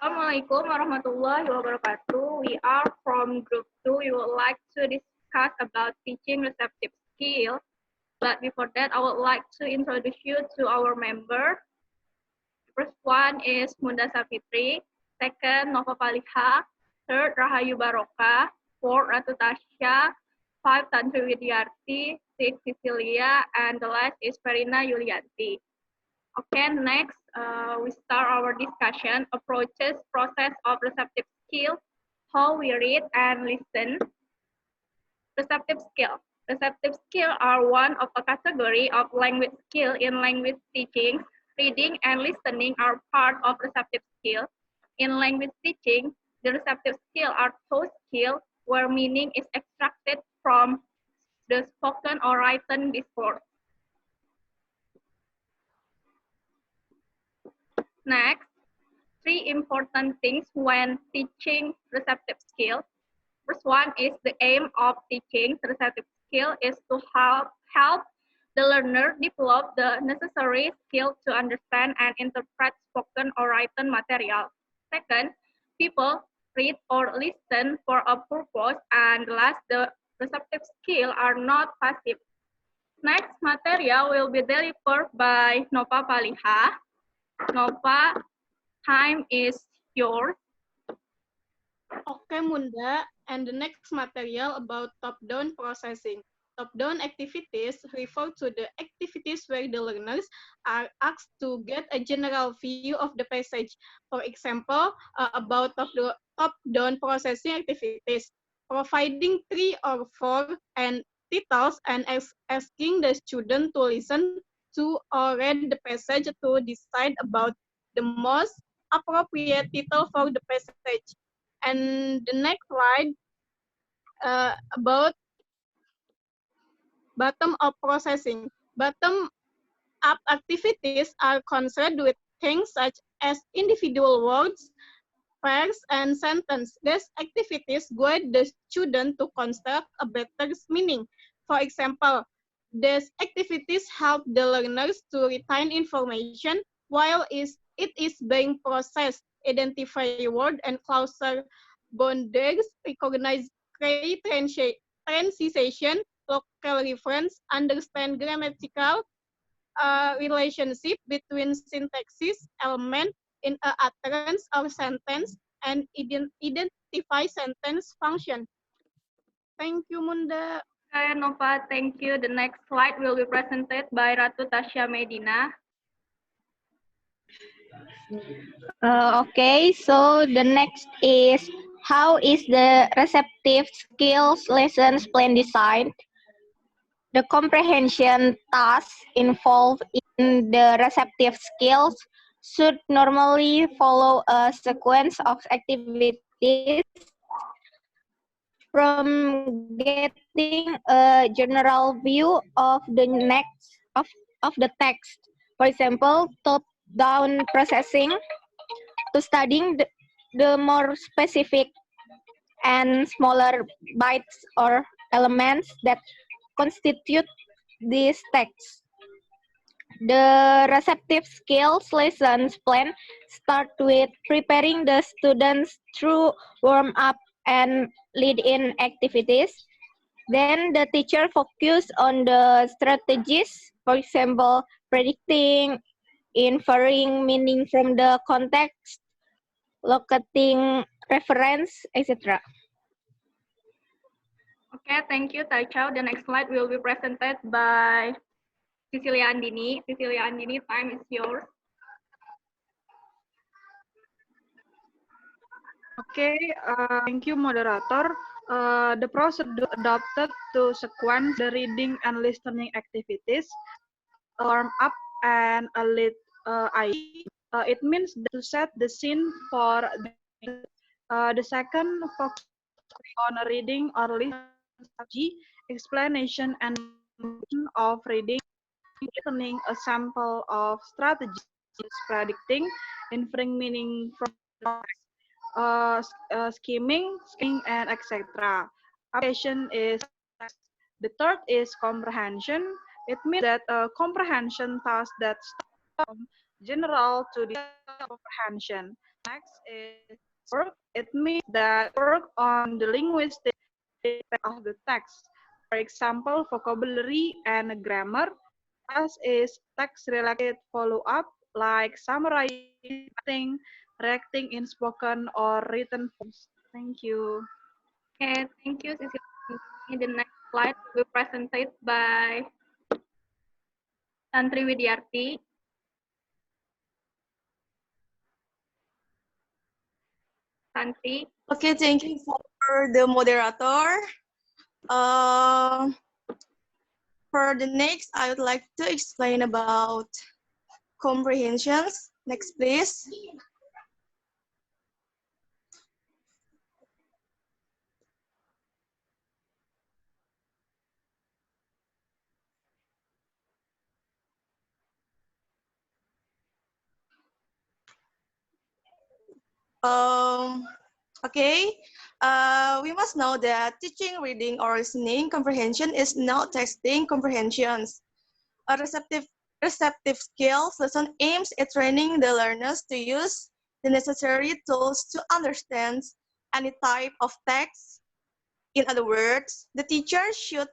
Assalamualaikum warahmatullahi wabarakatuh. We are from group 2. We would like to discuss about teaching receptive skill. But before that, I would like to introduce you to our member. First one is Munda Safitri. Second, Nova Falihah. Third, Rahayu Barokah. Fourth, Ratu Tasya. 5, Tantri Widiarti. 6, Sissilia. And the last is Verrina Yulianti. Okay, next we start our discussion, approaches, process of receptive skill, how we read and listen. Receptive skill. Receptive skill are one of a category of language skill in language teaching. Reading and listening are part of receptive skill. In language teaching, the receptive skill are those skills where meaning is extracted from the spoken or written discourse. Next, 3 important things when teaching receptive skill. First one is the aim of teaching receptive skill is to help the learner develop the necessary skill to understand and interpret spoken or written material. Second, people read or listen for a purpose, and last, the receptive skill are not passive. Next material will be delivered by Nova Falihah. Nova, time is yours. Okay, Munda, and the next material about top-down processing. Top-down activities refer to the activities where the learners are asked to get a general view of the passage. For example, about top-down processing activities, providing 3 or 4 and titles and asking the student to listen to or read the passage to decide about the most appropriate title for the passage. And the next slide about bottom-up processing. Bottom-up activities are concerned with things such as individual words, pairs, and sentences. These activities guide the student to construct a better meaning. For example, these activities help the learners to retain information while it is being processed, identify word and clause boundaries, recognize create transition, local reference, understand grammatical relationship between syntaxis element in a utterance or sentence, and identify sentence function. Thank you, Munda. Okay, Nova, thank you. The next slide will be presented by Ratu Tasya Meidinah. Okay, so the next is how is the receptive skills lessons plan designed? The comprehension tasks involved in the receptive skills should normally follow a sequence of activities from getting a general view of the text. For example, top-down processing, to studying the more specific and smaller bytes or elements that constitute these texts. The receptive skills lessons plan start with preparing the students through warm-up and lead-in activities. Then the teacher focus on the strategies, for example, predicting, inferring meaning from the context, locating reference, etc. Okay, thank you, Taichao. The next slide will be presented by Sissilia Andini. Sissilia Andini, time is yours. Okay, thank you, Moderator. The procedure adopted to sequence the reading and listening activities, warm up and a lead it means to set the scene for the second focus on reading or listening, explanation and of reading, listening, a sample of strategies, predicting, inferring meaning from skimming, and etc. Application is the third is comprehension. It means that comprehension task that general to detailed comprehension. Next is work. It means that work on the linguistic aspect of the text. For example, vocabulary and grammar. As is text-related follow-up, like summarizing, reacting in spoken or written forms. Thank you. Okay, thank you, Sissilia. The next slide will be presented by Tantri Widiarti. Tantri. Okay, thank you for the moderator. Uh, for the next, I would like to explain about comprehensions. Next, please. Okay, we must know that teaching, reading, or listening comprehension is not testing comprehensions. A receptive skills lesson aims at training the learners to use the necessary tools to understand any type of text. In other words, the teacher should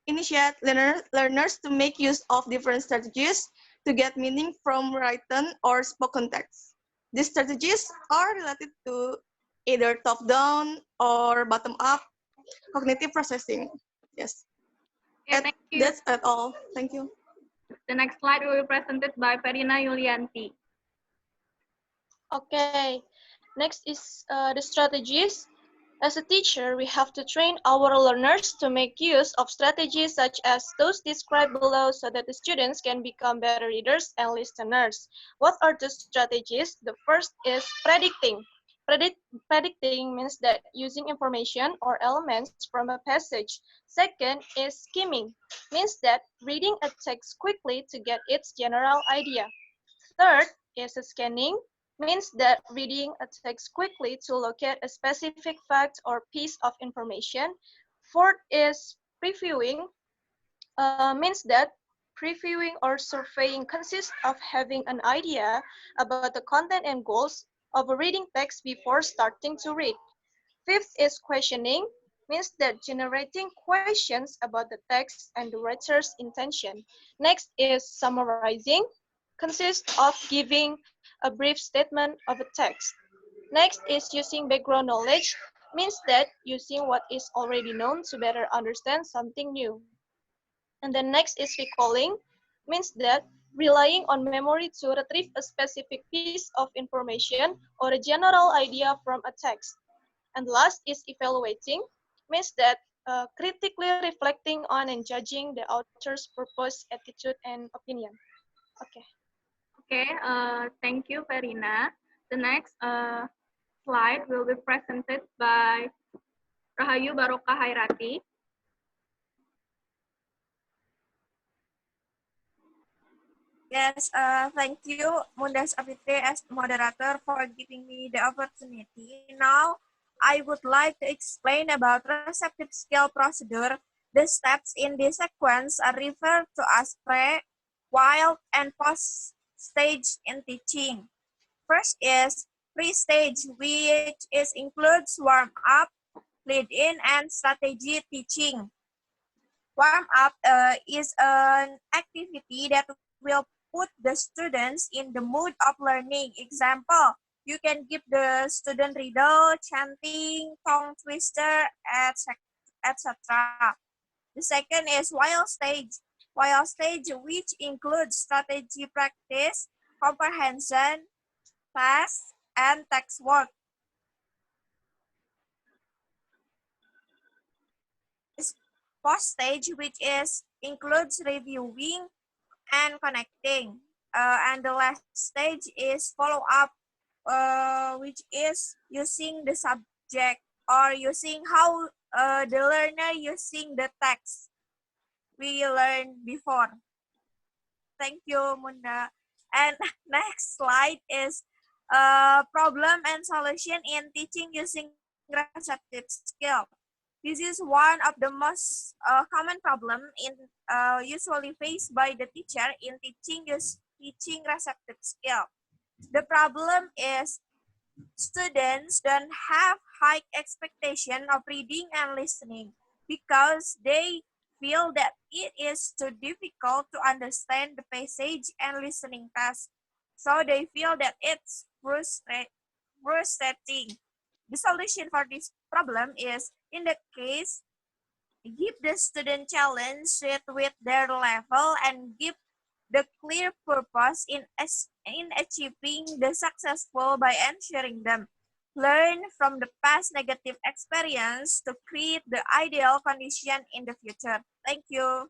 initiate learners to make use of different strategies to get meaning from written or spoken text. These strategies are related to either top-down or bottom-up cognitive processing. Yes, Okay, thank you. that's at all. Thank you. The next slide will be presented by Verrina Yulianti. Okay, next is the strategies. As a teacher, we have to train our learners to make use of strategies such as those described below so that the students can become better readers and listeners. What are the strategies? The first is predicting. Predicting means that using information or elements from a passage. Second is skimming, means that reading a text quickly to get its general idea. Third is scanning, means that reading a text quickly to locate a specific fact or piece of information. Fourth is previewing, means that previewing or surveying consists of having an idea about the content and goals of a reading text before starting to read. Fifth is questioning, means that generating questions about the text and the writer's intention. Next is summarizing, consists of giving a brief statement of a text. Next is using background knowledge, means that using what is already known to better understand something new. And then next is recalling, means that relying on memory to retrieve a specific piece of information or a general idea from a text. And last is evaluating, means that critically reflecting on and judging the author's purpose, attitude, and opinion. Okay. Okay, thank you, Verrina. The next slide will be presented by Rahayu Barokah Haeratih. Yes, thank you, Munda Safitri as moderator for giving me the opportunity. Now, I would like to explain about receptive skill procedure. The steps in this sequence are referred to as pre, while, and post stage in teaching. First is pre-stage, which includes warm-up, lead-in, and strategy teaching. Warm-up is an activity that will put the students in the mood of learning. Example, you can give the student riddle, chanting, tongue twister, etc. The second is while stage which includes strategy practice, comprehension, tasks, and text work. Post stage which includes reviewing and connecting. And the last stage is follow up, which is using the subject or using how the learner using the text we learned before. Thank you, Munda. And next slide is problem and solution in teaching using receptive skill. This is one of the most common problem in usually faced by the teacher in teaching teaching receptive skill. The problem is students don't have high expectation of reading and listening because they feel that it is too difficult to understand the passage and listening task. So they feel that it's frustrating. The solution for this problem is, in that case, give the student challenge with their level and give the clear purpose in achieving the successful by ensuring them learn from the past negative experience to create the ideal condition in the future. Thank you.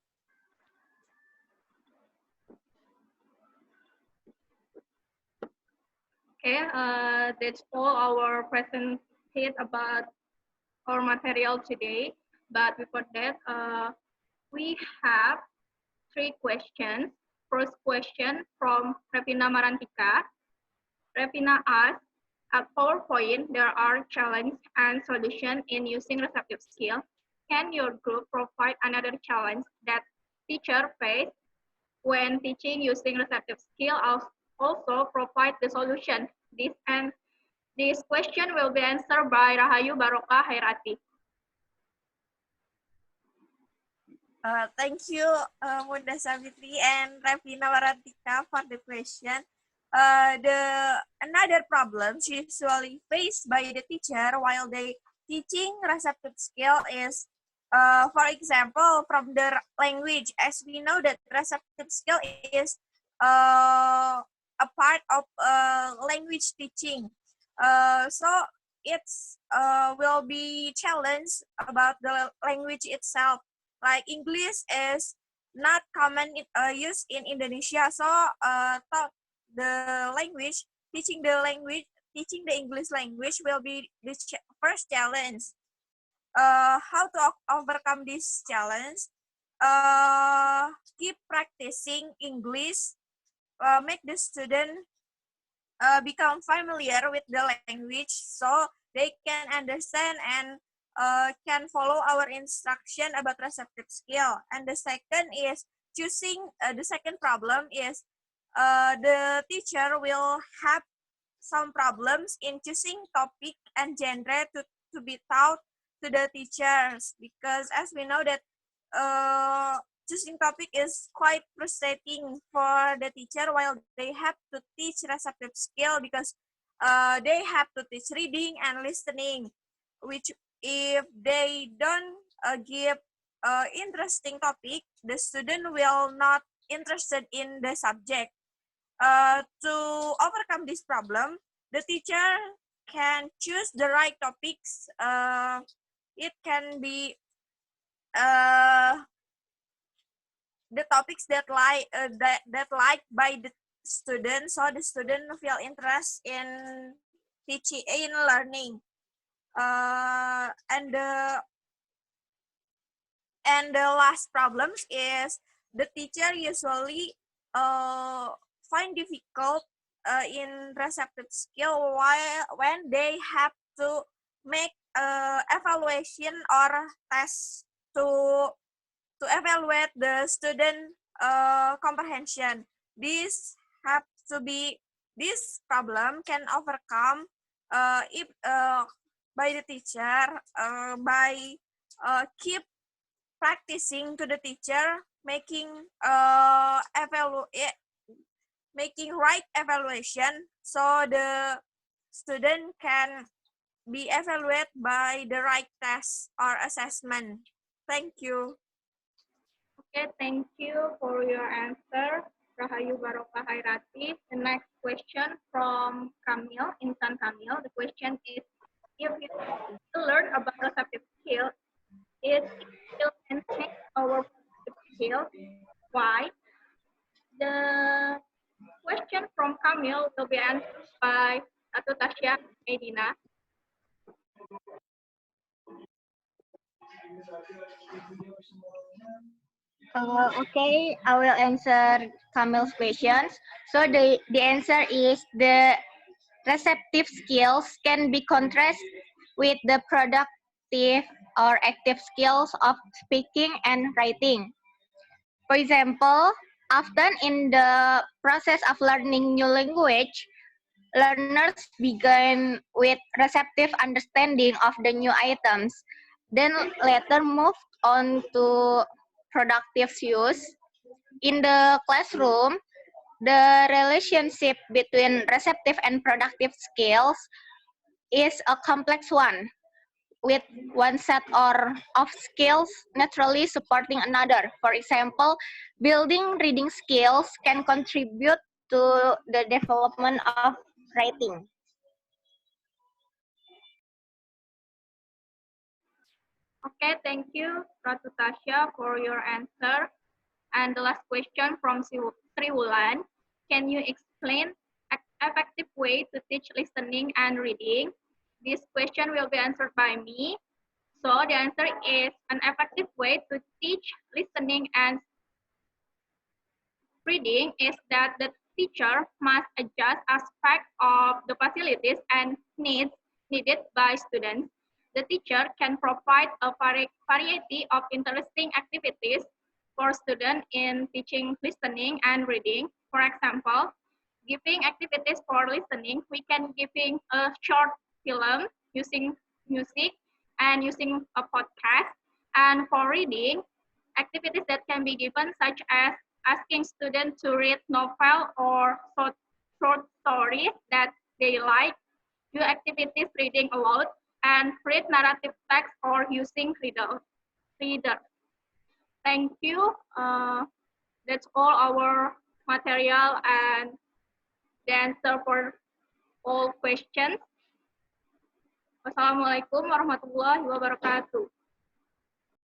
Okay, that's all our presentation about our material today. But before that, we have 3 questions. First question from Revina Marantika. Revina asks, at PowerPoint, there are challenges and solutions in using receptive skill. Can your group provide another challenge that teacher face when teaching using receptive skill? Also provide the solution. This question will be answered by Rahayu, Barokah, Haeratih. Thank you, Munda, Safitri, and Revina Marantika for the question. Another problems usually faced by the teacher while they teaching receptive skill is, for example, from the language. As we know that receptive skill is a part of language teaching. So it's will be challenged about the language itself. Like English is not common use in Indonesia, so the language, teaching the English language will be the first challenge. How to overcome this challenge? Keep practicing English, make the student become familiar with the language so they can understand and can follow our instruction about receptive skill. And the second is the second problem is the teacher will have some problems in choosing topic and genre to be taught to the teachers, because as we know that choosing topic is quite frustrating for the teacher while they have to teach receptive skill, because they have to teach reading and listening, which if they don't give interesting topic, the student will not interested in the subject. To overcome this problem, the teacher can choose the right topics. It can be the topics that like by the student, so the student feel interest in teaching, in learning. And the last problems is the teacher usually find difficult in receptive skill when they have to make evaluation or test to evaluate the student comprehension. This problem can overcome if by the teacher by keep practicing to the teacher, making making right evaluation so the student can be evaluated by the right test or assessment. Thank you. Okay, thank you for your answer, Rahayu, Barokah, Haeratih. The next question from Kamil, Insan Kamil. The question is, if you learn about receptive skill, it will enhance our receptive skill. Why? The question from Kamil will be answered by Ratu, Tasya, Meidinah. Okay, I will answer Kamil's questions. So the answer is the receptive skills can be contrasted with the productive or active skills of speaking and writing. For example, Often in the process of learning new language, learners begin with receptive understanding of the new items, then later move on to productive use. In the classroom, the relationship between receptive and productive skills is a complex one, with one set of skills naturally supporting another. For example, building reading skills can contribute to the development of writing. Okay, thank you, Ratu Tasya, for your answer. And the last question from Triwulan. Can you explain an effective way to teach listening and reading? This question will be answered by me. So the answer is an effective way to teach listening and reading is that the teacher must adjust aspects of the facilities and needs needed by students. The teacher can provide a variety of interesting activities for students in teaching listening and reading. For example, giving activities for listening, we can giving a short film using music and using a podcast. And for reading, activities that can be given such as asking students to read novel or short stories that they like, do activities reading aloud, and read narrative text or using reader. Thank you. That's all our material and the answer for all questions. Wassalamualaikum warahmatullahi wabarakatuh.